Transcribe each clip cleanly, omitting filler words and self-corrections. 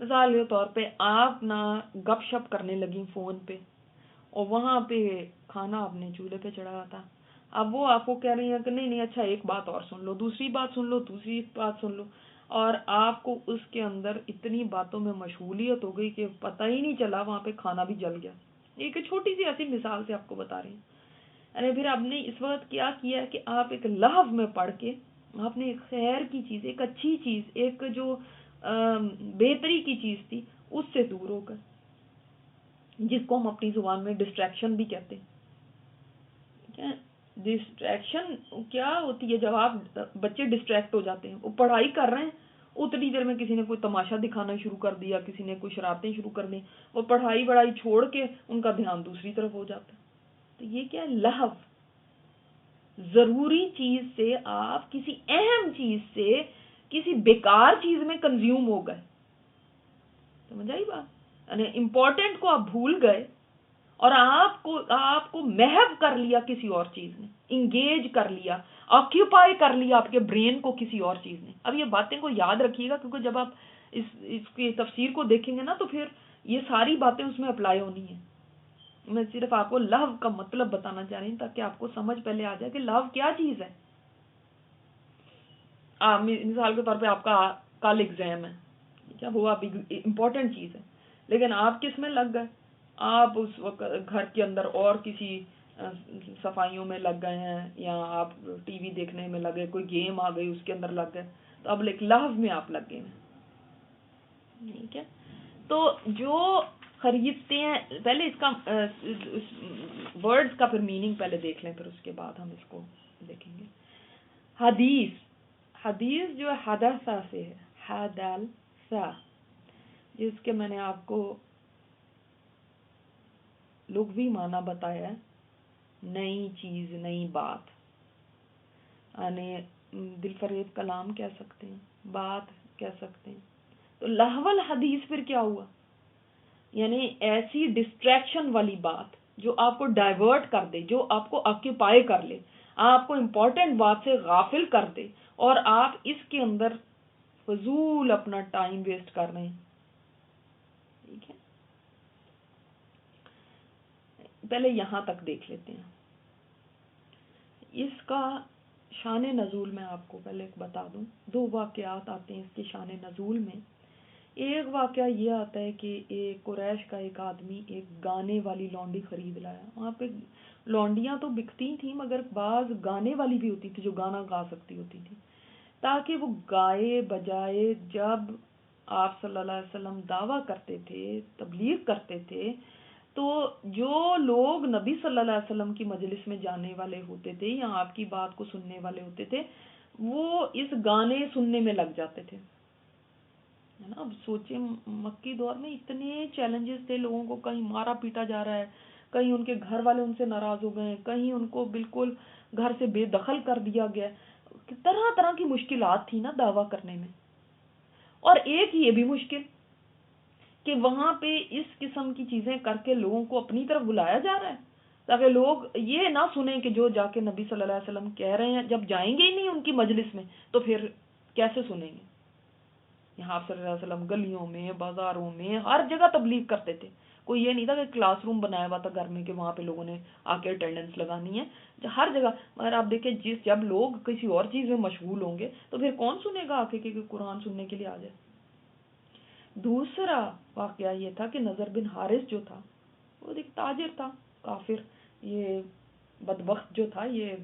مثال کے طور پہ آپ نا گپ شپ کرنے لگی فون پہ، اور وہاں پہ کھانا آپ نے چولہے پہ چڑھایا تھا، اب وہ آپ کو کہہ رہی ہیں کہ نہیں نہیں اچھا ایک بات اور سن لو، دوسری بات سن لو، تیسری بات سن لو، اور آپ کو اس کے اندر اتنی باتوں میں مشغولیت ہو گئی کہ پتہ ہی نہیں چلا وہاں پہ کھانا بھی جل گیا۔ ایک چھوٹی سی ایسی مثال سے آپ کو بتا رہی ہوں۔ یعنی پھر آپ نے اس وقت کیا کیا کہ آپ ایک لہو میں پڑھ کے آپ نے ایک خیر کی چیز، ایک اچھی چیز، ایک جو بہتری کی چیز تھی اس سے دور ہو گئے، جس کو ہم اپنی زبان میں ڈسٹریکشن بھی کہتے ہیں۔ ڈسٹریکشن کیا ہوتی ہے؟ جب آپ بچے ڈسٹریکٹ ہو جاتے ہیں، وہ پڑھائی کر رہے ہیں، اتنی دیر میں کسی نے کوئی تماشا دکھانا شروع کر دیا، کسی نے کوئی شرارتیں شروع کر دیں، وہ پڑھائی وڑھائی چھوڑ کے ان کا دھیان دوسری طرف ہو جاتا ہے۔ تو یہ کیا ہے؟ لہو۔ ضروری چیز سے آپ کسی اہم چیز سے کسی بیکار چیز میں کنزیوم ہو گئے، سمجھ آئی بات؟ یعنی امپورٹنٹ کو آپ بھول گئے اور آپ کو محو کر لیا کسی اور چیز نے، انگیج کر لیا، آکیوپائی کر لیا آپ کے برین کو کسی اور چیز نے۔ اب یہ باتیں کو یاد رکھیے گا، کیونکہ جب آپ اس کی تفسیر کو دیکھیں گے نا تو پھر یہ ساری باتیں اس میں اپلائی ہونی ہیں۔ میں صرف آپ کو لہو کا مطلب بتانا چاہ رہی ہوں تاکہ آپ کو سمجھ پہلے آ جائے کہ لہو کیا چیز ہے۔ مثال کے طور پہ آپ کا کل ایگزام ہے، کیا وہ آپ امپورٹنٹ چیز ہے، لیکن آپ کس میں لگ گئے؟ آپ اس وقت گھر کے اندر اور کسی صفائیوں میں لگ گئے ہیں، یا آپ ٹی وی دیکھنے میں لگ گئے، کوئی گیم آ گئی اس کے اندر لگ گئے، تو اب ایک لہو میں آپ لگ گئے ہیں۔ ٹھیک ہے، تو جو خریدتے ہیں، پہلے اس کا ورڈز کا پھر میننگ پہلے دیکھ لیں، پھر اس کے بعد ہم اس کو دیکھیں گے۔ حدیث جو حدثہ سے ہے، حدثہ، جس کے میں نے آپ کو لغوی معنی بتایا ہے، نئی چیز، نئی بات، یعنی دل فریب کلام کہہ سکتے ہیں، بات کہہ سکتے ہیں۔ تو لہو الحدیث پھر کیا ہوا؟ یعنی ایسی ڈسٹریکشن والی بات جو آپ کو ڈائیورٹ کر دے، جو آپ کو آکیوپائی کر لے، آپ کو امپورٹنٹ بات سے غافل کر دے، اور آپ اس کے اندر فضول اپنا ٹائم ویسٹ کر رہے ہیں۔ ٹھیک ہے، پہلے یہاں تک دیکھ لیتے ہیں۔ اس کا شان نزول میں آپ کو پہلے بتا دوں، دو واقعات آتے ہیں اس کے شان نزول میں۔ ایک واقعہ یہ آتا ہے کہ ایک قریش کا ایک آدمی ایک گانے والی لونڈی خرید لایا۔ وہاں پہ لونڈیاں تو بکتی تھیں، مگر بعض گانے والی بھی ہوتی تھی جو گانا گا سکتی ہوتی تھی، تاکہ وہ گائے بجائے جب آپ صلی اللہ علیہ وسلم دعویٰ کرتے تھے، تبلیغ کرتے تھے، تو جو لوگ نبی صلی اللہ علیہ وسلم کی مجلس میں جانے والے ہوتے تھے یا آپ کی بات کو سننے والے ہوتے تھے، وہ اس گانے سننے میں لگ جاتے تھے، ہے نا۔ اب سوچیں مکی دور میں اتنے چیلنجز تھے، لوگوں کو کہیں مارا پیٹا جا رہا ہے، کہیں ان کے گھر والے ان سے ناراض ہو گئے، کہیں ان کو بالکل گھر سے بے دخل کر دیا گیا، طرح طرح کی مشکلات تھی نا دعویٰ کرنے میں۔ اور ایک یہ بھی مشکل کہ وہاں پہ اس قسم کی چیزیں کر کے لوگوں کو اپنی طرف بلایا جا رہا ہے، تاکہ لوگ یہ نہ سنیں کہ جو جا کے نبی صلی اللہ علیہ وسلم کہہ رہے ہیں، جب جائیں گے ہی نہیں ان کی مجلس میں تو پھر کیسے سنیں گے۔ یہاں آپ صلی اللہ علیہ وسلم گلیوں میں، بازاروں میں، ہر جگہ تبلیغ کرتے تھے۔ کوئی یہ نہیں تھا کہ کلاس روم بنایا ہوا تھا گھر میں کہ وہاں پہ لوگوں نے آ کے اٹینڈنس لگانی ہے، ہر جگہ۔ مگر آپ دیکھیں جب لوگ کسی اور چیز میں مشغول ہوں گے تو پھر کون سنے گا آ کے کہ قرآن سننے کے لیے آ جائے۔ دوسرا واقعہ یہ تھا کہ نضر بن حارث جو تھا، وہ ایک تاجر تھا، کافر، یہ بدبخت جو تھا، یہ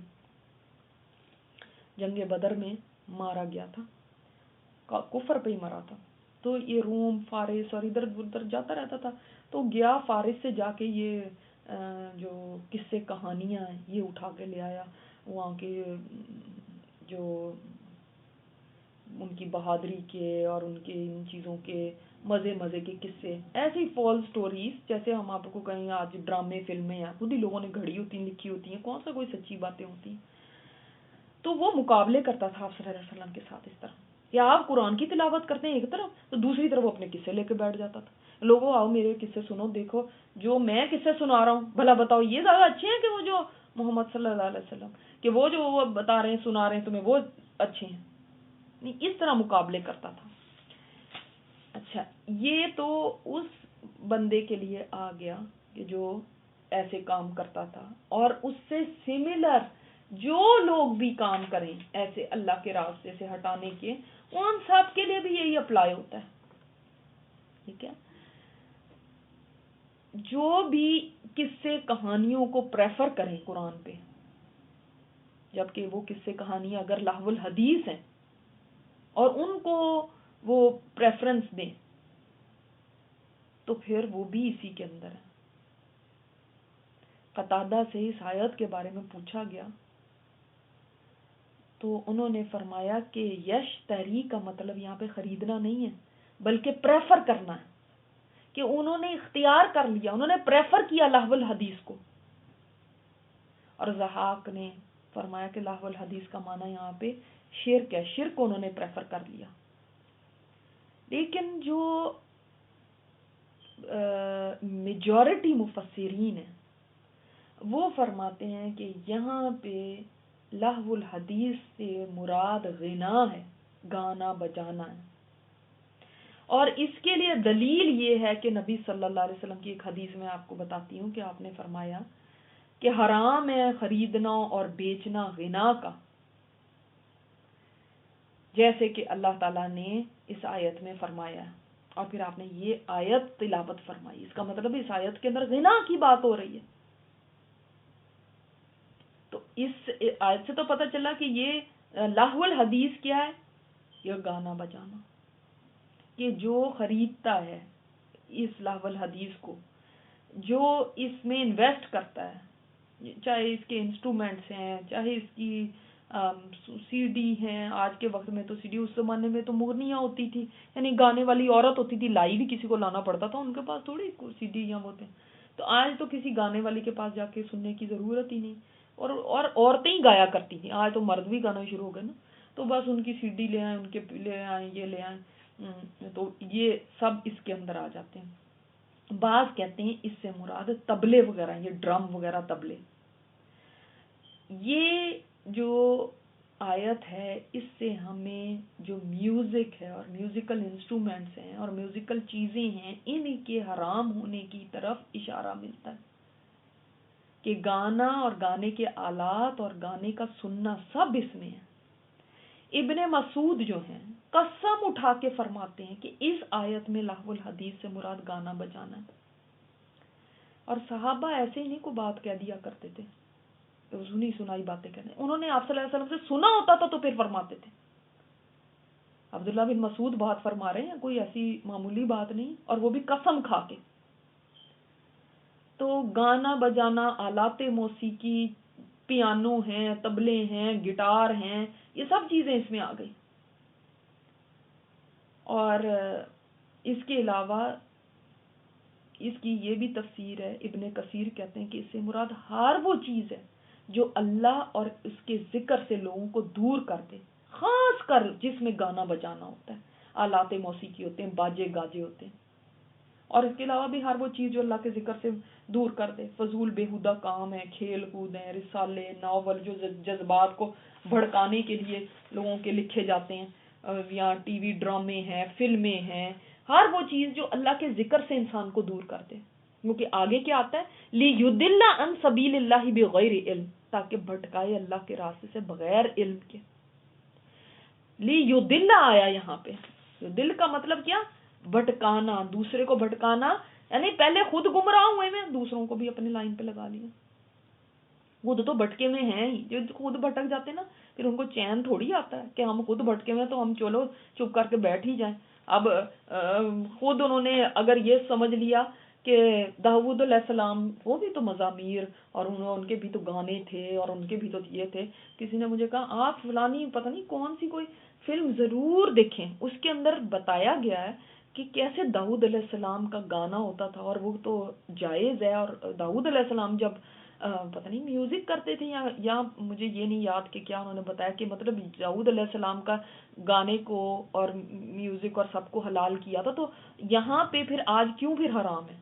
جنگ بدر میں مارا گیا تھا، کفر پہ ہی مرا تھا۔ تو یہ روم، فارس اور ادھر ادھر جاتا رہتا تھا، تو گیا فارس سے جا کے یہ جو قصے کہانیاں ہیں یہ اٹھا کے لے آیا، وہاں کے جو ان کی بہادری کے اور ان کے ان چیزوں کے مزے مزے کے قصے، ایسی فالس سٹوریز جیسے ہم آپ کو کہیں آج ڈرامے فلمیں ہیں، خود ہی لوگوں نے گھڑی ہوتی ہیں، لکھی ہوتی ہیں، کون سا کوئی سچی باتیں ہوتی ہیں۔ تو وہ مقابلے کرتا تھا آپ صلی اللہ علیہ وسلم کے ساتھ اس طرح کہ آپ قرآن کی تلاوت کرتے ہیں ایک طرف، تو دوسری طرف وہ اپنے قصے لے کے بیٹھ جاتا تھا۔ لوگوں آؤ میرے قصے سنو، دیکھو جو میں قصے سنا رہا ہوں بھلا بتاؤ یہ زیادہ اچھے ہیں کہ وہ جو محمد صلی اللہ علیہ وسلم، کہ وہ جو وہ بتا رہے ہیں سنا رہے ہیں تمہیں وہ اچھے ہیں۔ اس طرح مقابلے کرتا تھا۔ اچھا، یہ تو اس بندے کے لیے آ گیا کہ جو ایسے کام کرتا تھا، اور اس سے سملر جو لوگ بھی کام کریں ایسے اللہ کے راستے سے ہٹانے کے، ان سب کے لیے بھی یہی اپلائی ہوتا ہے. ٹھیک ہے، جو بھی قصے کہانیوں کو پریفر کریں قرآن پہ، جبکہ وہ قصے کہانیاں اگر لہو الحدیث ہیں اور ان کو وہ پریفرنس دیں تو پھر وہ بھی اسی کے اندر ہے. قتادہ سے اس آیت کے بارے میں پوچھا گیا تو انہوں نے فرمایا کہ یشتری کا مطلب یہاں پہ خریدنا نہیں ہے بلکہ پریفر کرنا ہے، کہ انہوں نے اختیار کر لیا، انہوں نے پریفر کیا لہو الحدیث کو. اور ضحاک نے فرمایا کہ لہو الحدیث کا معنی یہاں پہ شرک ہے، شرک انہوں نے پریفر کر لیا. لیکن جو میجورٹی مفسرین ہیں وہ فرماتے ہیں کہ یہاں پہ لہو الحدیث سے مراد غنا ہے، گانا بجانا ہے. اور اس کے لیے دلیل یہ ہے کہ نبی صلی اللہ علیہ وسلم کی ایک حدیث میں آپ کو بتاتی ہوں کہ آپ نے فرمایا کہ حرام ہے خریدنا اور بیچنا غنا کا، جیسے کہ اللہ تعالیٰ نے اس آیت میں فرمایا. اور پھر آپ نے یہ آیت تلاوت فرمائی، اس کا مطلب اس آیت کے اندر غنا کی بات ہو رہی ہے. تو اس آیت سے تو پتہ چلا کہ یہ لہو الحدیث کیا ہے، یہ گانا بجانا. کہ جو خریدتا ہے اس لہو الحدیث کو، جو اس میں انویسٹ کرتا ہے، چاہے اس کے انسٹرومنٹس ہیں، چاہے اس کی سی ڈی ہیں. آج کے وقت میں تو سی ڈی، اس زمانے میں تو مغنیاں ہوتی تھی، یعنی گانے والی عورت ہوتی تھی، لائی بھی کسی کو لانا پڑتا تھا، ان کے پاس تھوڑی سی ڈی یا ہوتے ہیں. تو آج تو کسی گانے والی کے پاس جا کے سننے کی ضرورت ہی نہیں، اور عورتیں ہی گایا کرتی تھیں. آج تو مرد بھی گانا شروع ہو گئے نا، تو بس ان کی سی ڈی لے آئیں، ان کے لے آئیں، یہ لے آئیں. تو یہ سب اس کے اندر آ جاتے ہیں. بعض کہتے ہیں اس سے مراد طبلے وغیرہ، یہ ڈرم وغیرہ طبلے. یہ جو آیت ہے اس سے ہمیں جو میوزک ہے اور میوزیکل انسٹرومنٹس ہیں اور میوزیکل چیزیں ہیں، ان کے حرام ہونے کی طرف اشارہ ملتا ہے کہ گانا اور گانے کے آلات اور گانے کا سننا سب اس میں ہے. ابن مسعود جو ہیں قسم اٹھا کے فرماتے ہیں کہ اس آیت میں لہو الحدیث سے مراد گانا بجانا ہے. اور صحابہ ایسے ہی نہیں کو بات کہہ دیا کرتے تھے، سنی سنائی باتیں کرنے. انہوں نے آپ صلی اللہ علیہ وسلم سے سنا ہوتا تھا تو پھر فرماتے تھے. عبداللہ بن مسعود بات فرما رہے ہیں، کوئی ایسی معمولی بات نہیں، اور وہ بھی قسم کھا کے. تو گانا بجانا، آلات موسیقی، پیانو ہیں، طبلے ہیں، گٹار ہیں، یہ سب چیزیں اس میں آ گئی. اور اس کے علاوہ اس کی یہ بھی تفسیر ہے، ابن کثیر کہتے ہیں کہ اس سے مراد ہر وہ چیز ہے جو اللہ اور اس کے ذکر سے لوگوں کو دور کر دے، خاص کر جس میں گانا بجانا ہوتا ہے، آلات موسیقی ہوتے ہیں، باجے گاجے ہوتے ہیں. اور اس کے علاوہ بھی ہر وہ چیز جو اللہ کے ذکر سے دور کر دے. فضول بیہودہ کام ہے، کھیل کود ہیں، رسالے، ناول جو جذبات کو بھڑکانے کے لیے لوگوں کے لکھے جاتے ہیں، یا ٹی وی ڈرامے ہیں، فلمیں ہیں، ہر وہ چیز جو اللہ کے ذکر سے انسان کو دور کر دے. کیونکہ آگے کیا آتا ہے، لِيُضِلَّ عَن سَبِيلِ اللَّهِ بِغَيْرِ علم، تاکہ بھٹکائے اللہ کے راستے سے بغیر علم کے. لِيُضِلَّ آیا یہاں پہ، دل کا مطلب کیا، بھٹکانا، دوسرے کو بھٹکانا، یعنی پہلے خود گمراہ ہوئے میں دوسروں کو بھی اپنے لائن پہ لگا لیا. خود تو بھٹکے میں ہیں ہی، جو خود بھٹک جاتے ہیں نا پھر ان کو چین تھوڑی آتا ہے کہ ہم خود بھٹکے میں تو ہم چلو چپ کر کے بیٹھ ہی جائیں. اب خود انہوں نے اگر یہ سمجھ لیا کہ داؤد علیہ السلام وہ بھی تو مزامیر اور ان کے بھی تو گانے تھے اور ان کے بھی تو یہ تھے. کسی نے مجھے کہا آپ فلانی پتہ نہیں کون سی کوئی فلم ضرور دیکھیں، اس کے اندر بتایا گیا ہے کہ کیسے داؤد علیہ السلام کا گانا ہوتا تھا، اور وہ تو جائز ہے. اور داؤد علیہ السلام جب پتہ نہیں میوزک کرتے تھے یا مجھے یہ نہیں یاد کہ کیا انہوں نے بتایا کہ مطلب داؤد علیہ السلام کا گانے کو اور میوزک اور سب کو حلال کیا تھا. تو یہاں پہ پھر آج کیوں پھر حرام ہے؟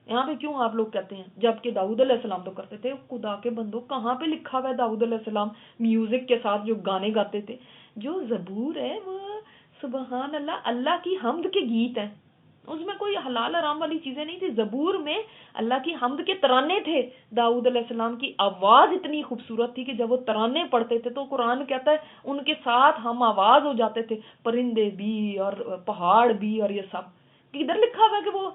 یہاں پہ کیوں آپ لوگ کہتے ہیں جبکہ داؤد علیہ السلام تو کرتے تھے؟ خدا کے بندو کہاں پہ لکھا ہوا ہے داؤد علیہ السلام میوزک کے ساتھ جو گانے گاتے تھے؟ جو زبور ہے وہ سبحان اللہ, اللہ کی حمد کے گیت ہیں, اس میں کوئی حلال حرام والی چیزیں نہیں تھی. زبور میں اللہ کی حمد کے ترانے تھے. داؤد علیہ السلام کی آواز اتنی خوبصورت تھی کہ جب وہ ترانے پڑھتے تھے تو قرآن کہتا ہے ان کے ساتھ ہم آواز ہو جاتے تھے, پرندے بھی اور پہاڑ بھی اور یہ سب. ادھر لکھا ہوا ہے کہ وہ,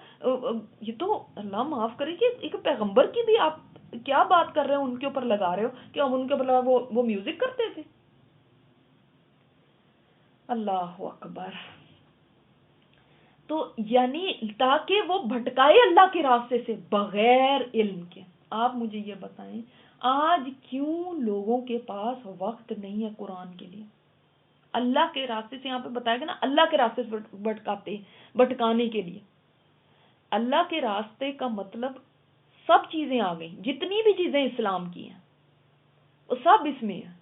یہ تو اللہ معاف کرے کہ ایک پیغمبر کی بھی آپ کیا بات کر رہے ہیں, ان کے اوپر لگا رہے ہو کہ ہم ان کے اوپر وہ میوزک کرتے تھے. اللہ اکبر. تو یعنی تاکہ وہ بھٹکائے اللہ کے راستے سے بغیر علم کے. آپ مجھے یہ بتائیں آج کیوں لوگوں کے پاس وقت نہیں ہے قرآن کے لیے؟ اللہ کے راستے سے, یہاں پہ بتایا گیا نا, اللہ کے راستے سے بھٹکانے کے لیے. اللہ کے راستے کا مطلب سب چیزیں آ گئیں, جتنی بھی چیزیں اسلام کی ہیں وہ سب اس میں ہیں.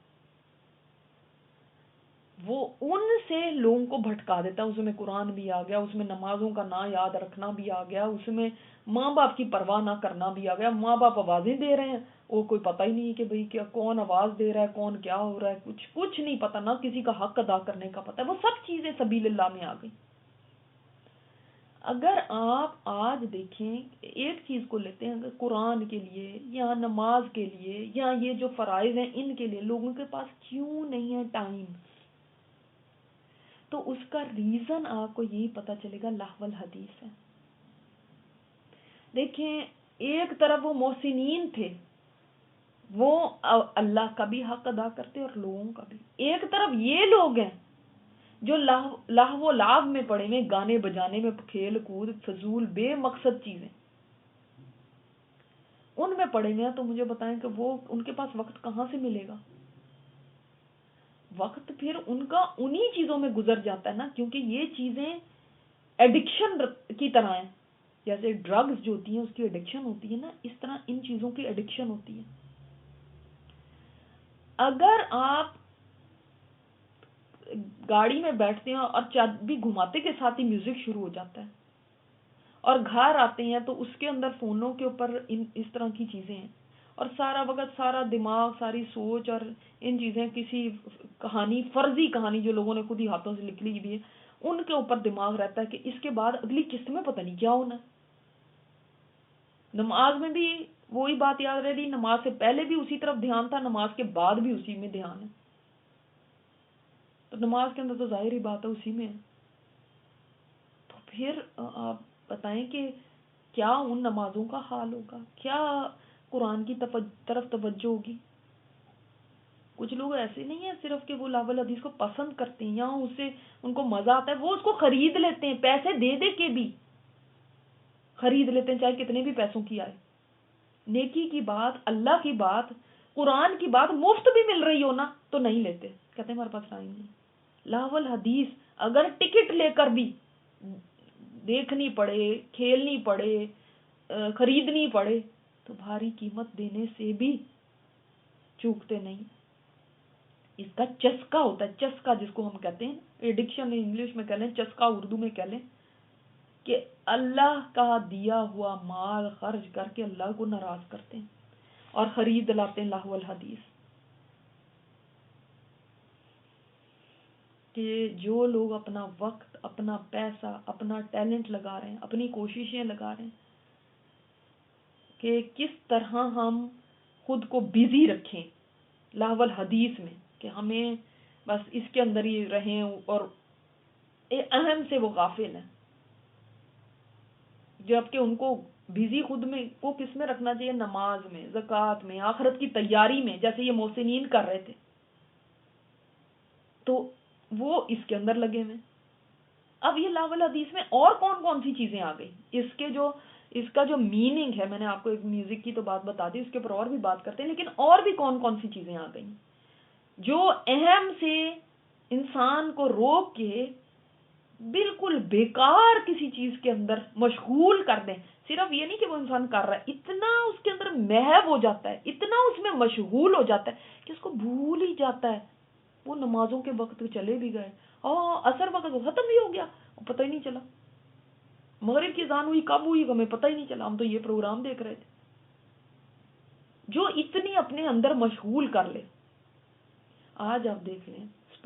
وہ ان سے لوگوں کو بھٹکا دیتا ہے. اس میں قرآن بھی آ گیا, اس میں نمازوں کا نہ یاد رکھنا بھی آ گیا, اس میں ماں باپ کی پرواہ نہ کرنا بھی آ گیا. ماں باپ آوازیں دے رہے ہیں, وہ کوئی پتہ ہی نہیں کہ بھئی کیا کون آواز دے رہا ہے, کون کیا ہو رہا ہے, کچھ نہیں پتہ, نہ کسی کا حق ادا کرنے کا پتہ ہے. وہ سب چیزیں سبیل اللہ میں آ گئی. اگر آپ آج دیکھیں ایک چیز کو لیتے ہیں, اگر قرآن کے لیے یا نماز کے لیے یا یہ جو فرائض ہیں ان کے لیے لوگوں کے پاس کیوں نہیں ہے ٹائم, تو اس کا ریزن آپ کو یہی پتا چلے گا, لہو الحدیث ہے. دیکھیں ایک طرف وہ محسنین تھے, وہ اللہ کا بھی حق ادا کرتے اور لوگوں کا بھی. ایک طرف یہ لوگ ہیں جو لہو و لعب میں پڑے ہوئے, گانے بجانے میں, کھیل کود, فضول بے مقصد چیزیں ان میں پڑے ہوئے ہیں. تو مجھے بتائیں کہ وہ ان کے پاس وقت کہاں سے ملے گا؟ وقت پھر ان کا انہی چیزوں میں گزر جاتا ہے نا, کیونکہ یہ چیزیں ایڈکشن کی طرح ہیں. جیسے ڈرگز جو ہوتی ہیں اس کی ایڈکشن ہوتی ہے نا, اس طرح ان چیزوں کی ایڈکشن ہوتی ہے. اگر آپ گاڑی میں بیٹھتے ہیں اور چابی گھماتے کے ساتھ ہی میوزک شروع ہو جاتا ہے, اور گھر آتے ہیں تو اس کے اندر فونوں کے اوپر اس طرح کی چیزیں ہیں, اور سارا وقت سارا دماغ, ساری سوچ اور ان چیزیں, کسی کہانی, فرضی کہانی جو لوگوں نے خود ہی ہاتھوں سے لکھ لی بھی ہے, ان کے اوپر دماغ رہتا ہے کہ اس کے بعد اگلی قسط میں پتہ نہیں کیا ہونا ہے. نماز میں بھی وہی بات یاد رہی, نماز سے پہلے بھی اسی طرف دھیان تھا, نماز کے بعد بھی اسی میں دھیان ہے. تو نماز کے اندر تو ظاہر ہی بات ہے اسی میں ہے. تو پھر آپ بتائیں کہ کیا ان نمازوں کا حال ہوگا, کیا قرآن کی طرف توجہ ہوگی؟ کچھ لوگ ایسے نہیں ہیں صرف کہ وہ لاول حدیث کو پسند کرتے ہیں یا اسے ان کو مزہ آتا ہے, وہ اس کو خرید لیتے ہیں, پیسے دے دے کے بھی خرید لیتے ہیں, چاہے کتنے بھی پیسوں کی آئے. نیکی کی بات, اللہ کی بات, قرآن کی بات مفت بھی مل رہی ہو نا تو نہیں لیتے, کہتے ہیں ہمارے پاس ٹائم نہیں. لاول حدیث اگر ٹکٹ لے کر بھی دیکھنی پڑے, کھیلنی پڑے, خریدنی پڑے تو بھاری قیمت دینے سے بھی چوکتے نہیں. اس کا چسکا ہوتا ہے, چسکا جس کو ہم کہتے ہیں, ایڈکشن انگلش میں کہہ لیں, چسکا اردو میں کہہ لیں, کہ اللہ کا دیا ہوا مال خرچ کر کے اللہ کو ناراض کرتے ہیں اور خرید لاتے ہیں لاہو الحدیث. کہ جو لوگ اپنا وقت, اپنا پیسہ, اپنا ٹیلنٹ لگا رہے ہیں, اپنی کوششیں لگا رہے ہیں کہ کس طرح ہم خود کو بیزی رکھیں لاہو الحدیث میں, کہ ہمیں بس اس کے اندر ہی رہیں, اور اہم سے وہ غافل ہیں, جبکہ ان کو بیزی خود میں کو کس میں رکھنا چاہیے؟ نماز میں, زکوٰۃ میں, آخرت کی تیاری میں, جیسے یہ محسنین کر رہے تھے. تو وہ اس کے اندر لگے ہوئے. اب یہ لاول حدیث میں اور کون کون سی چیزیں آ گئی, اس کا جو میننگ ہے, میں نے آپ کو ایک میوزک کی تو بات بتا دی, اس کے اوپر اور بھی بات کرتے ہیں, لیکن اور بھی کون کون سی چیزیں آ گئیں جو اہم سے انسان کو روک کے بالکل بیکار کسی چیز کے اندر مشغول کر دیں. صرف یہ نہیں کہ وہ انسان کر رہا ہے, اتنا اس کے اندر محو ہو جاتا ہے, اتنا اس میں مشغول ہو جاتا ہے کہ اس کو بھول ہی جاتا ہے. وہ نمازوں کے وقت چلے بھی گئے, عصر وقت ختم بھی ہو گیا, پتہ ہی نہیں چلا. مغرب کی اذان ہوئی, کب ہوئی ہمیں پتہ ہی نہیں چلا, ہم تو یہ پروگرام دیکھ رہے تھے. جو اتنی اپنے اندر مشغول کر لے. آج آپ دیکھ لیں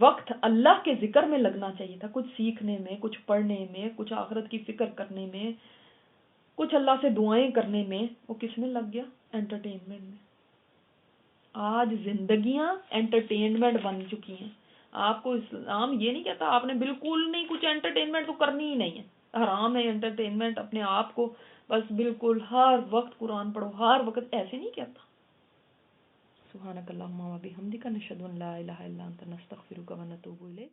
وقت اللہ کے ذکر میں لگنا چاہیے تھا، کچھ سیکھنے میں، کچھ پڑھنے میں، کچھ آخرت کی فکر کرنے میں، کچھ اللہ سے دعائیں کرنے میں۔ وہ کس میں لگ گیا؟ انٹرٹینمنٹ میں۔ آج زندگیاں انٹرٹینمنٹ بن چکی ہیں۔ آپ کو اسلام یہ نہیں کہتا آپ نے بالکل نہیں کچھ انٹرٹینمنٹ تو کرنی ہی نہیں ہے، حرام ہے انٹرٹینمنٹ، اپنے آپ کو بس بالکل ہر وقت قرآن پڑھو، ہر وقت، ایسے نہیں کہتا۔ سبحانک اللہم و بحمدک، نشہد ان لا الہ الا انت، نستغفرک و نتوب الیک۔